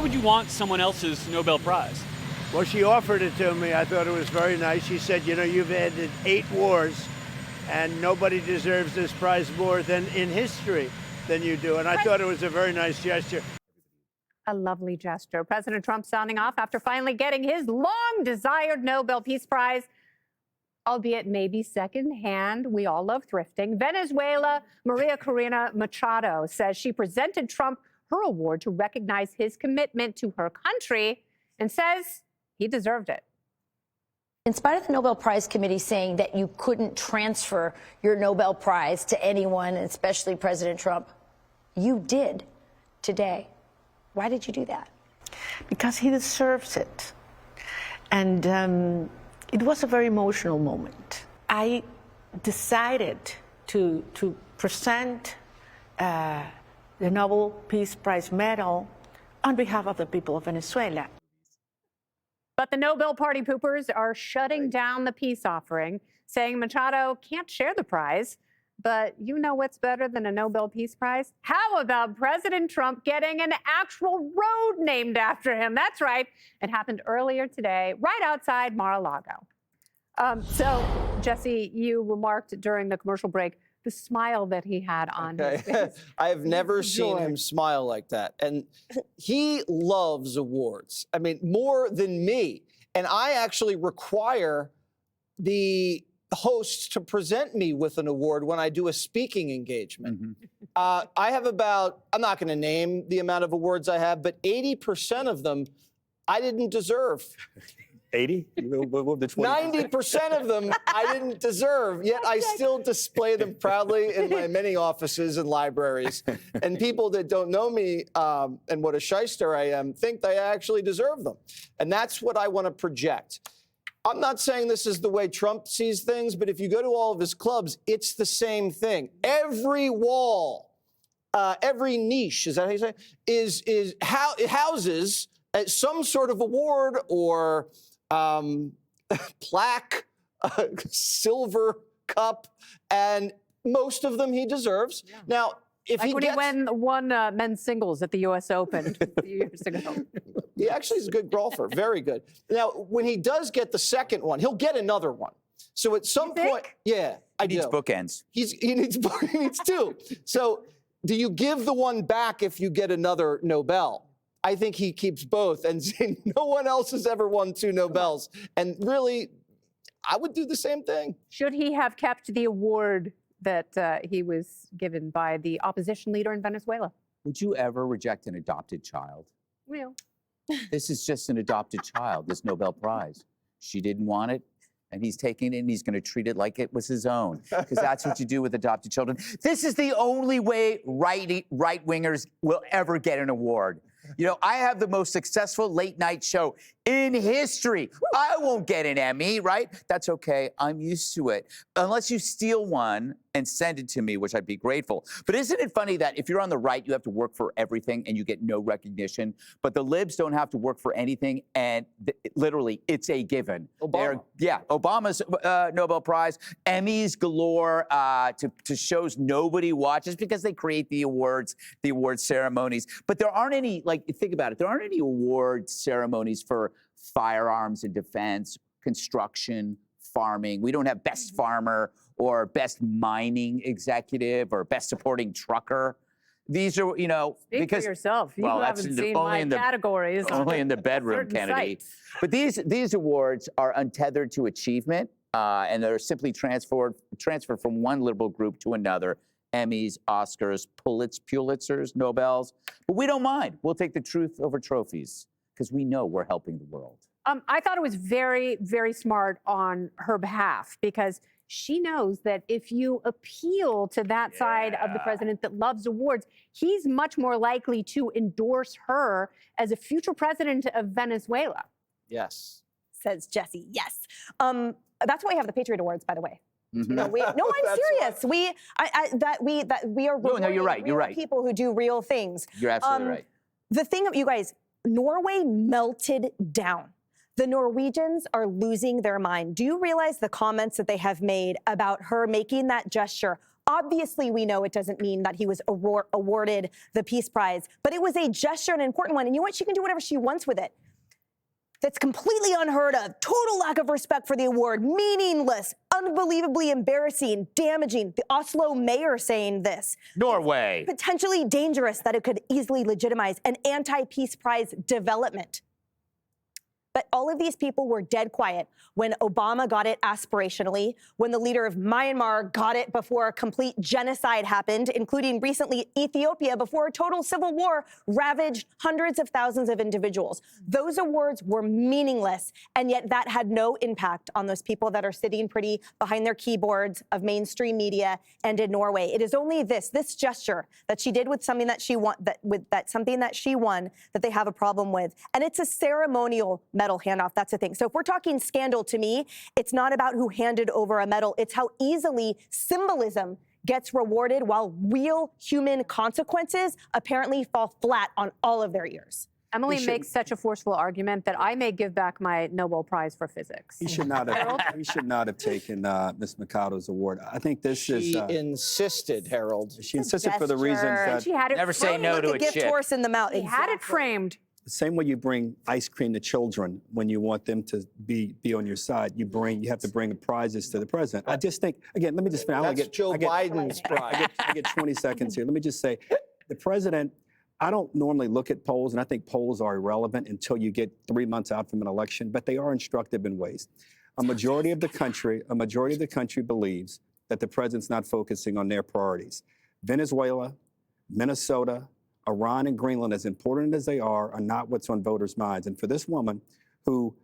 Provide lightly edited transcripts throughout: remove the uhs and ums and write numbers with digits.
would you want someone else's Nobel Prize? Well, she offered it to me. I thought it was very nice. She said, you know, you've ended 8 wars, and nobody deserves this prize more than in history than you do. And I thought it was a very nice gesture. A lovely gesture. President Trump sounding off after finally getting his long-desired Nobel Peace Prize, albeit maybe secondhand. We all love thrifting. Venezuela, Maria Corina Machado says she presented Trump her award to recognize his commitment to her country and says he deserved it. In spite of the Nobel Prize Committee saying that you couldn't transfer your Nobel Prize to anyone, especially President Trump, you did today. Why did you do that? Because he deserves it. And it was a very emotional moment. I decided to present the Nobel Peace Prize medal on behalf of the people of Venezuela. But the Nobel Party poopers are shutting down the peace offering, saying Machado can't share the prize. But you know what's better than a Nobel Peace Prize? How about President Trump getting an actual road named after him? That's right. It happened earlier today, right outside Mar-a-Lago. So, Jesse, you remarked during the commercial break the smile that he had on his face. I have never seen him smile like that. And he loves awards. I mean, more than me. And I actually require the hosts to present me with an award when I do a speaking engagement. I have about, I'm not going to name the amount of awards I have, but 80% of them I didn't deserve. 80? 90% of them I didn't deserve, yet I still display them proudly in my many offices and libraries. And people that don't know me and what a shyster I am think they actually deserve them. And that's what I want to project. I'm not saying this is the way Trump sees things, but if you go to all of his clubs, it's the same thing. Every wall, every niche, is that how you say it? It houses some sort of award or plaque, silver cup, and most of them he deserves. Yeah. Now, if like he when gets, he won men's singles at the U.S. Open a few years ago. He actually is a good golfer, very good. Now, when he does get the second one, he'll get another one. So at some point, yeah, I do. He needs bookends. He needs 2. So do you give the one back if you get another Nobel? I think he keeps both and say no one else has ever won 2 Nobels. And really, I would do the same thing. Should he have kept the award that he was given by the opposition leader in Venezuela? Would you ever reject an adopted child? Well, This is just an adopted child, this Nobel Prize. She didn't want it, and he's taking it, and he's going to treat it like it was his own, because that's what you do with adopted children. This is the only way right-wingers will ever get an award. You know, I have the most successful late-night show in history. I won't get an Emmy, right? That's okay. I'm used to it. Unless you steal one and send it to me, which I'd be grateful. But isn't it funny that if you're on the right, you have to work for everything and you get no recognition? But the libs don't have to work for anything, and literally, it's a given. Obama's Nobel Prize, Emmys galore to shows nobody watches because they create the award ceremonies. But there aren't any, like, think about it, there aren't any award ceremonies for firearms and defense, construction, farming. We don't have best farmer or best mining executive or best supporting trucker. These are, you know, speak because for yourself. You haven't seen my categories. Only in the bedroom, Kennedy. But these awards are untethered to achievement, and they're simply transferred from one liberal group to another. Emmys, Oscars, Pulitzers, Nobels. But we don't mind. We'll take the truth over trophies because we know we're helping the world. I thought it was very, very smart on her behalf because she knows that if you appeal to that side of the president that loves awards, he's much more likely to endorse her as a future president of Venezuela. Yes. Says Jesse. Yes. That's why we have the Patriot Awards, by the way. Mm-hmm. No, I'm serious. Right. We are No, you're right. You're right. People who do real things. You're absolutely right. The thing of you guys, Norway melted down. The Norwegians are losing their mind. Do you realize the comments that they have made about her making that gesture Obviously, we know it doesn't mean that he was awarded the Peace Prize, but it was a gesture, an important one. And you know what? She can do whatever she wants with it. That's completely unheard of. Total lack of respect for the award. Meaningless. Unbelievably embarrassing. Damaging. The Oslo mayor saying this. Norway. Potentially dangerous that it could easily legitimize an anti-Peace Prize development. But all of these people were dead quiet when Obama got it aspirationally, when the leader of Myanmar got it before a complete genocide happened, including recently Ethiopia, before a total civil war ravaged hundreds of thousands of individuals. Those awards were meaningless, and yet that had no impact on those people that are sitting pretty behind their keyboards of mainstream media and in Norway. It is only this gesture that she did with something that she won, something that she won, that they have a problem with. And it's a ceremonial medal handoff. That's the thing. So if we're talking scandal, to me, it's not about who handed over a medal. It's how easily symbolism gets rewarded while real human consequences apparently fall flat on all of their ears. Emily makes such a forceful argument that I may give back my Nobel Prize for physics. He should not have taken Ms. Mikado's award. I think this is. She insisted, Harold. She insisted for the reasons that. She had it Never say framed. no to Like a a gift chick. horse in the mouth. He had it framed. The same way you bring ice cream to children when you want them to be on your side, you have to bring the prizes to the president. I just think, again, let me just finish. That's Joe Biden's prize. I get 20 seconds here. Let me just say, the president, I don't normally look at polls, and I think polls are irrelevant until you get 3 months out from an election, but they are instructive in ways. A majority of the country believes that the president's not focusing on their priorities. Venezuela, Minnesota, Iran and Greenland, as important as they are not what's on voters' minds. And for this woman who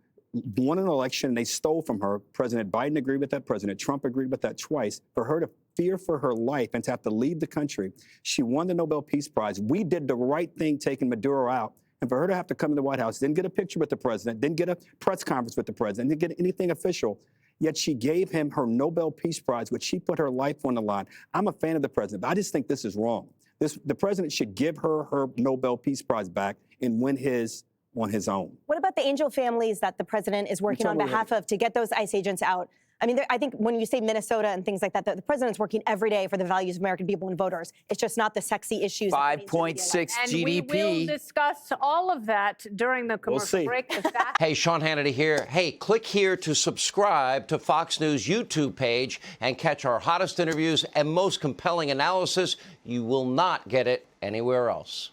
won an election and they stole from her, President Biden agreed with that, President Trump agreed with that twice, for her to fear for her life and to have to leave the country, she won the Nobel Peace Prize. We did the right thing taking Maduro out. And for her to have to come to the White House, didn't get a picture with the president, didn't get a press conference with the president, didn't get anything official, yet she gave him her Nobel Peace Prize, which she put her life on the line. I'm a fan of the president, but I just think this is wrong. The president should give her Nobel Peace Prize back and win his on his own. What about the angel families that the president is working on behalf of to get those ICE agents out? I mean, I think when you say Minnesota and things like that, the president's working every day for the values of American people and voters. It's just not the sexy issues. 5.6 And GDP. we will discuss all of that during the commercial break. Hey, Sean Hannity here. Hey, click here to subscribe to Fox News YouTube page and catch our hottest interviews and most compelling analysis. You will not get it anywhere else.